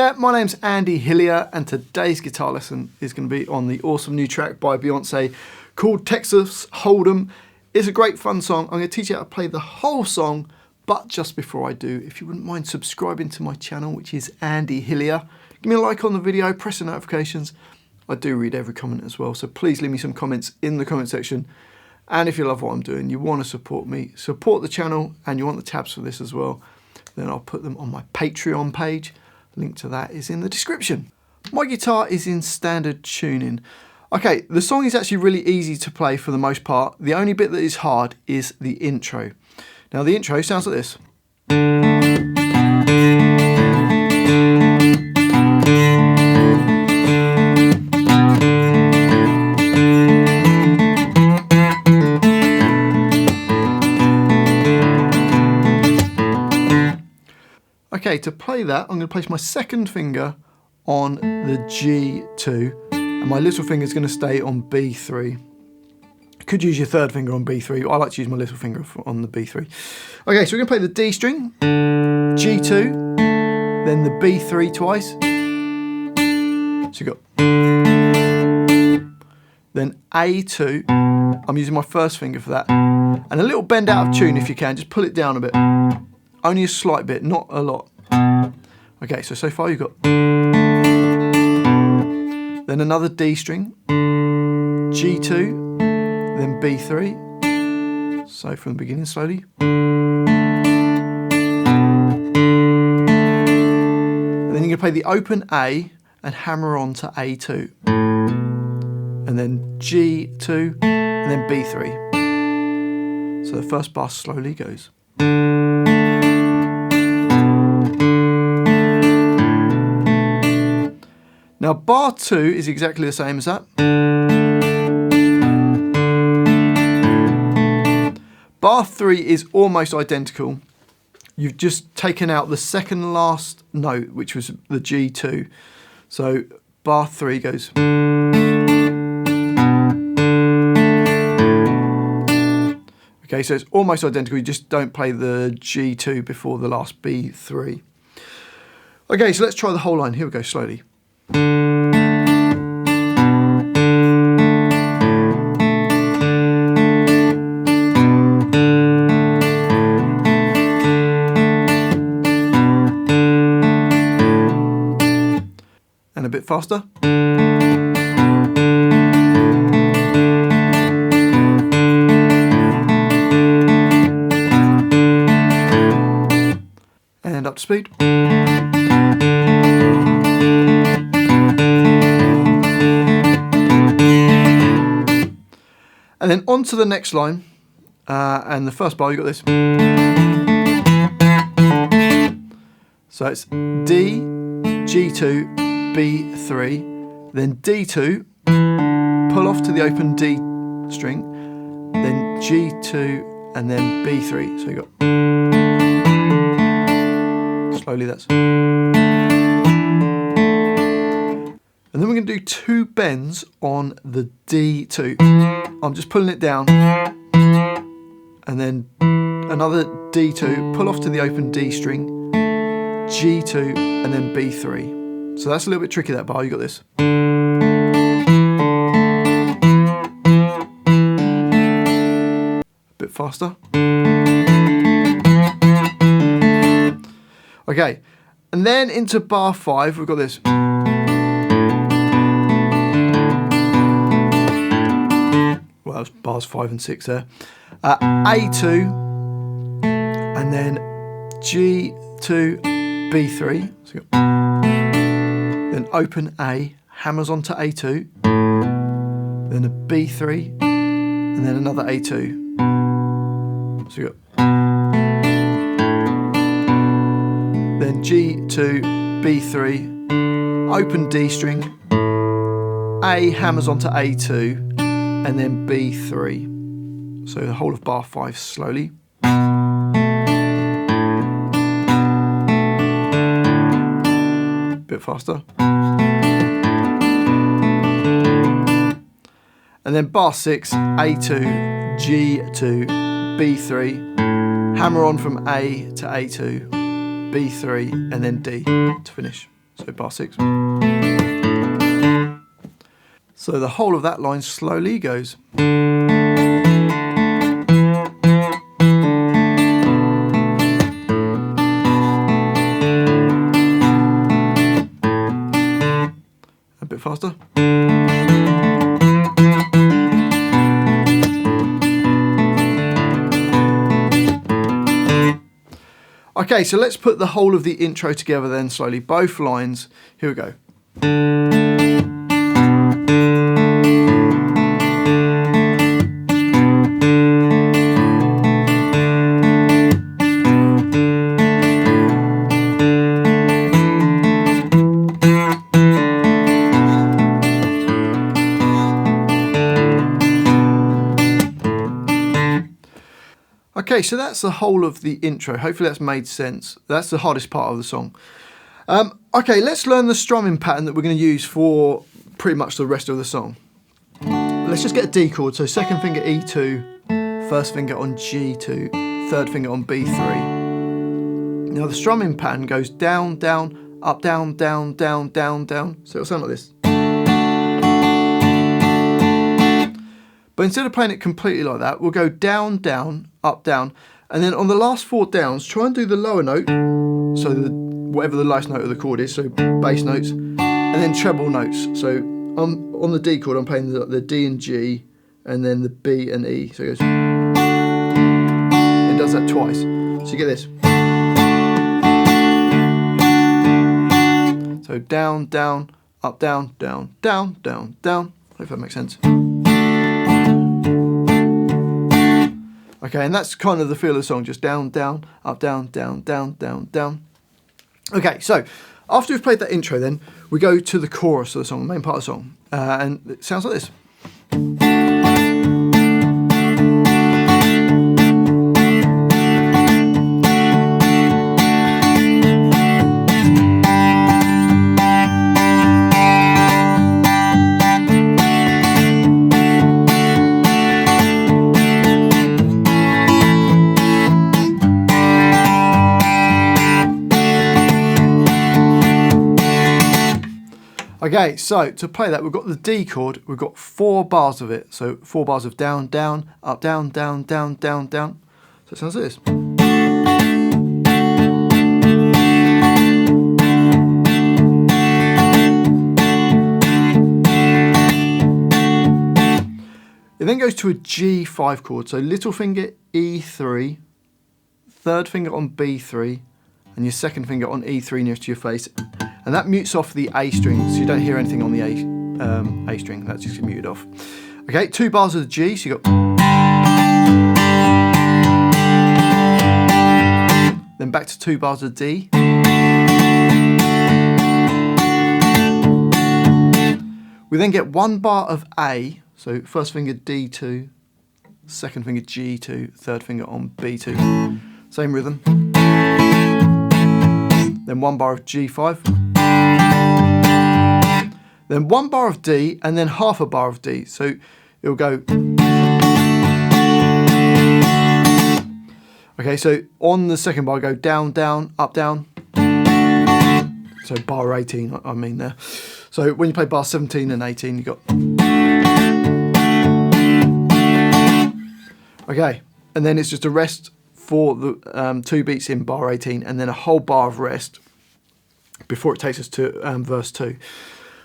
there, my name's Andy Hillier and today's guitar lesson is going to be on the awesome new track by Beyoncé called Texas Hold'em. It's a great fun song. I'm going to teach you how to play the whole song, but just before I do, if you wouldn't mind subscribing to my channel, which is Andy Hillier, give me a like on the video, press the notifications. I do read every comment as well, so please leave me some comments in the comment section. And if you love what I'm doing, you want to support me, support the channel, and you want the tabs for this as well, then I'll put them on my Patreon page. Link to that is in the description. My guitar is in standard tuning. Okay, the song is actually really easy to play for the most part. The only bit that is hard is the intro. Now the intro sounds like this. Okay, to play that, I'm going to place my second finger on the G2 and my little finger is going to stay on B3. You could use your third finger on B3, I like to use my little finger on the B3. Okay, so we're going to play the D string, G2, then the B3 twice. So you've got, then A2, I'm using my first finger for that, and a little bend out of tune if you can, just pull it down a bit. Only a slight bit, not a lot. Okay, so far you've got, then another D string, G2, then B3. So from the beginning slowly. And then you're going to play the open A and hammer on to A2. And then G2, and then B3. So the first bar slowly goes. Now bar 2 is exactly the same as that. Bar 3 is almost identical. You've just taken out the second last note, which was the G2. So bar 3 goes. Okay, so it's almost identical, you just don't play the G2 before the last B3. Okay, so let's try the whole line. Here we go, slowly. And a bit faster. And up to speed. And then on to the next line, and the first bar you got this. So it's D, G2, B3, then D2, pull off to the open D string, then G2, and then B3. So you got, slowly that's. And then we're going to do 2 bends on the D2. I'm just pulling it down, and then another D2, pull off to the open D string, G2, and then B3. So that's a little bit tricky, that bar, you got this. A bit faster. Okay, and then into bar 5, we've got this. Well, that's bars 5 and 6 there. A2, and then G2, B3. So you got, then open A, hammers onto A2, then a B3, and then another A2. So you got, then G2, B3, open D string, A hammers onto A2, and then B3. So the whole of bar 5 slowly. Bit faster. And then bar 6, A2, G2, B3, hammer on from A to A2, B3, and then D to finish. So bar 6. So the whole of that line slowly goes. A bit faster. Okay, so let's put the whole of the intro together then slowly. Both lines. Here we go. Okay, so that's the whole of the intro. Hopefully that's made sense. That's the hardest part of the song. Okay, let's learn the strumming pattern that we're going to use for pretty much the rest of the song. Let's just get a D chord. So second finger E2, first finger on G2, third finger on B3. Now the strumming pattern goes down, down, up, down, down, down, down, down. So it'll sound like this. But instead of playing it completely like that, we'll go down, down, up, down, and then on the last 4 downs, try and do the lower note, so whatever the last note of the chord is, so bass notes, and then treble notes. So on the D chord, I'm playing the D and G, and then the B and E. So it goes. It does that twice. So you get this. So down, down, up, down, down, down, down, down. Hope that makes sense. Okay, and that's kind of the feel of the song, just down, down, up, down, down, down, down, down. Okay, so after we've played that intro then, we go to the chorus of the song, the main part of the song, and it sounds like this. Okay, so to play that, we've got the D chord, we've got 4 bars of it. So 4 bars of down, down, up, down, down, down, down, down. So it sounds like this. It then goes to a G5 chord. So little finger E3, third finger on B3, and your second finger on E3 nearest to your face. And that mutes off the A string, so you don't hear anything on the A string. That's just muted off. Okay, 2 bars of the G, so you got. Then back to 2 bars of D. We then get 1 bar of A, so first finger D2, second finger G2, third finger on B2. Same rhythm. Then 1 bar of G5. Then 1 bar of D, and then half a bar of D. So it'll go. Okay, so on the second bar, go down, down, up, down. So bar 18, I mean there. So when you play bar 17 and 18, you got. Okay, and then it's just a rest for the 2 beats in bar 18, and then a whole bar of rest before it takes us to verse 2.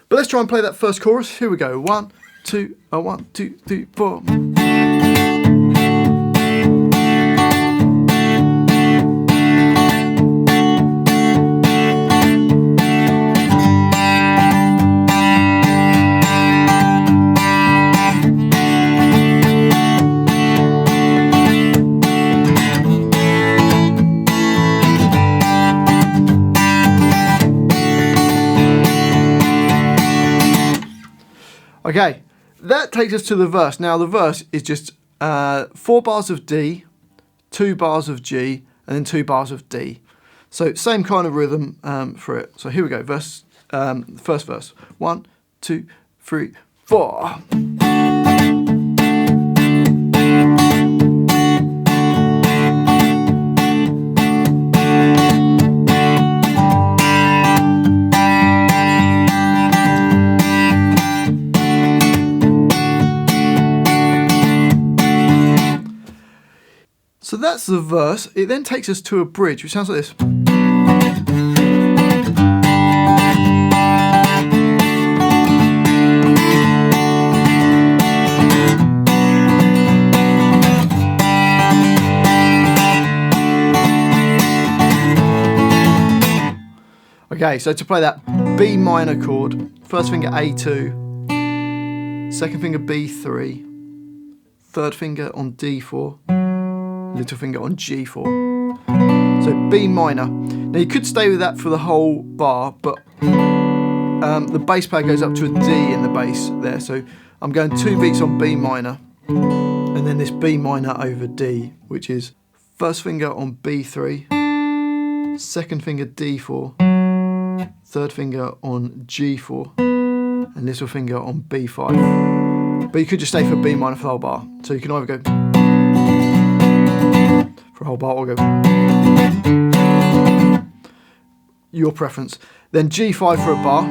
But let's try and play that first chorus. Here we go. 1, 2, 1, 2, 3, 4. Okay, that takes us to the verse. Now the verse is just 4 bars of D, 2 bars of G, and then 2 bars of D. So same kind of rhythm for it. So here we go, first verse. 1, 2, 3, 4. that's the verse. It then takes us to a bridge, which sounds like this. Okay, so to play that B minor chord, first finger A2, second finger B3, third finger on D4, little finger on G4. So B minor. Now you could stay with that for the whole bar, but the bass player goes up to a D in the bass there. So I'm going 2 beats on B minor, and then this B minor over D, which is first finger on B3, second finger D4, third finger on G4, and little finger on B5. But you could just stay for B minor for the whole bar. So you can either go for a whole bar or go your preference. Then G5 for a bar,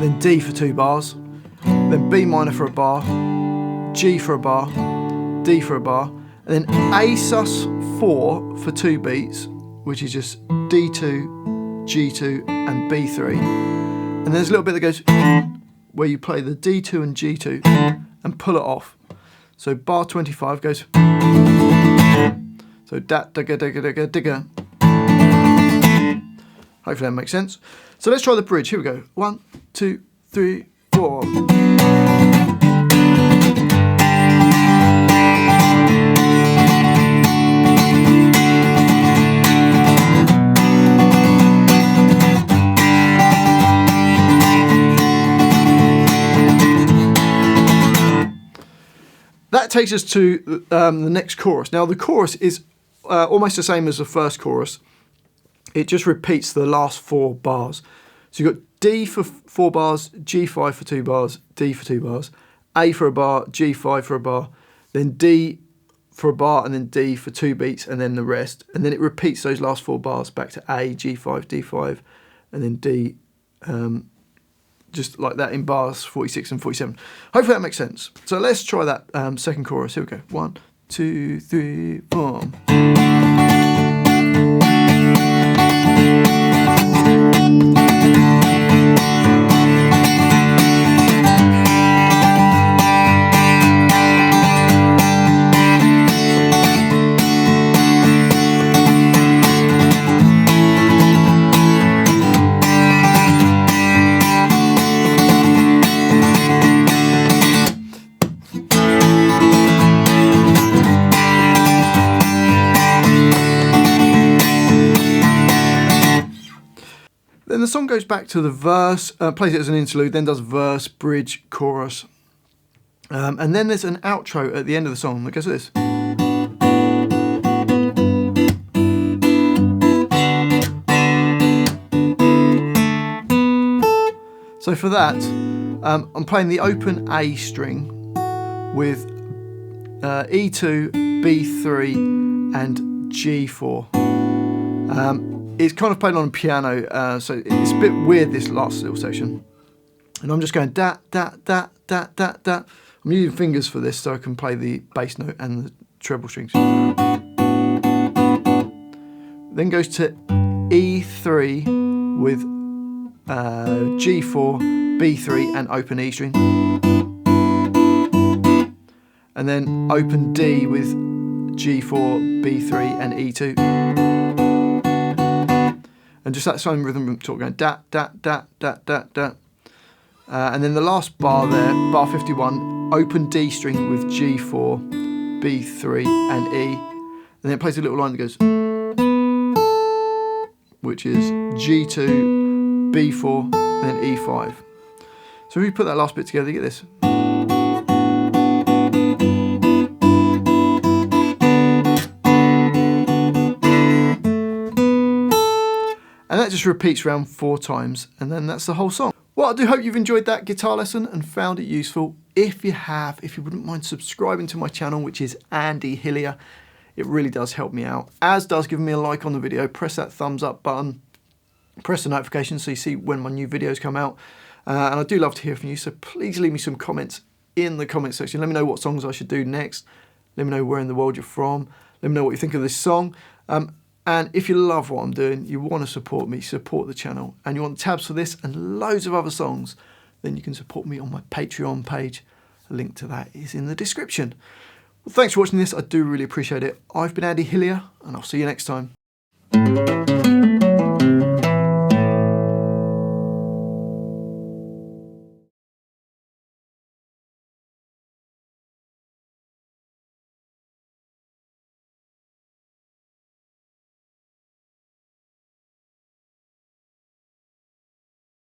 then D for 2 bars, then B minor for a bar, G for a bar, D for a bar, and then A sus4 for 2 beats, which is just D2, G2 and B3. And there's a little bit that goes where you play the D2 and G2 and pull it off. So bar 25 goes so dat digga digga digga digga. Hopefully that makes sense. So let's try the bridge. Here we go. 1, 2, 3, 4. That takes us to the next chorus. Now the chorus is almost the same as the first chorus. It just repeats the last 4 bars. So you've got D for 4 bars, G5 for 2 bars, D for 2 bars, A for a bar, G5 for a bar, then D for a bar, and then D for 2 beats, and then the rest. And then it repeats those last 4 bars back to A, G5, D5, and then D, just like that in bars 46 and 47. Hopefully that makes sense. So let's try that second chorus. Here we go. 1, 2, 3, 4. Then the song goes back to the verse, plays it as an interlude, then does verse, bridge, chorus. And then there's an outro at the end of the song that goes like this. So for that, I'm playing the open A string with E2, B3 and G4. It's kind of played on a piano, so it's a bit weird, this last little section. And I'm just going da, da, da, da, da, da. I'm using fingers for this so I can play the bass note and the treble strings. Then goes to E3 with G4, B3 and open E string. And then open D with G4, B3 and E2. And just that same rhythm talk going da, da, da, da, da, da. And then the last bar there, bar 51, open D string with G4, B3 and E. And then it plays a little line that goes, which is G2, B4 and then E5. So if we put that last bit together, you get this. And that just repeats around 4 times, and then that's the whole song. Well, I do hope you've enjoyed that guitar lesson and found it useful. If you have, if you wouldn't mind subscribing to my channel, which is Andy Hillier, it really does help me out. As does giving me a like on the video, press that thumbs up button, press the notification so you see when my new videos come out. And I do love to hear from you, so please leave me some comments in the comment section. Let me know what songs I should do next. Let me know where in the world you're from. Let me know what you think of this song. And if you love what I'm doing, you want to support me, support the channel, and you want tabs for this and loads of other songs, then you can support me on my Patreon page. A link to that is in the description. Well, thanks for watching this. I do really appreciate it. I've been Andy Hillier, and I'll see you next time.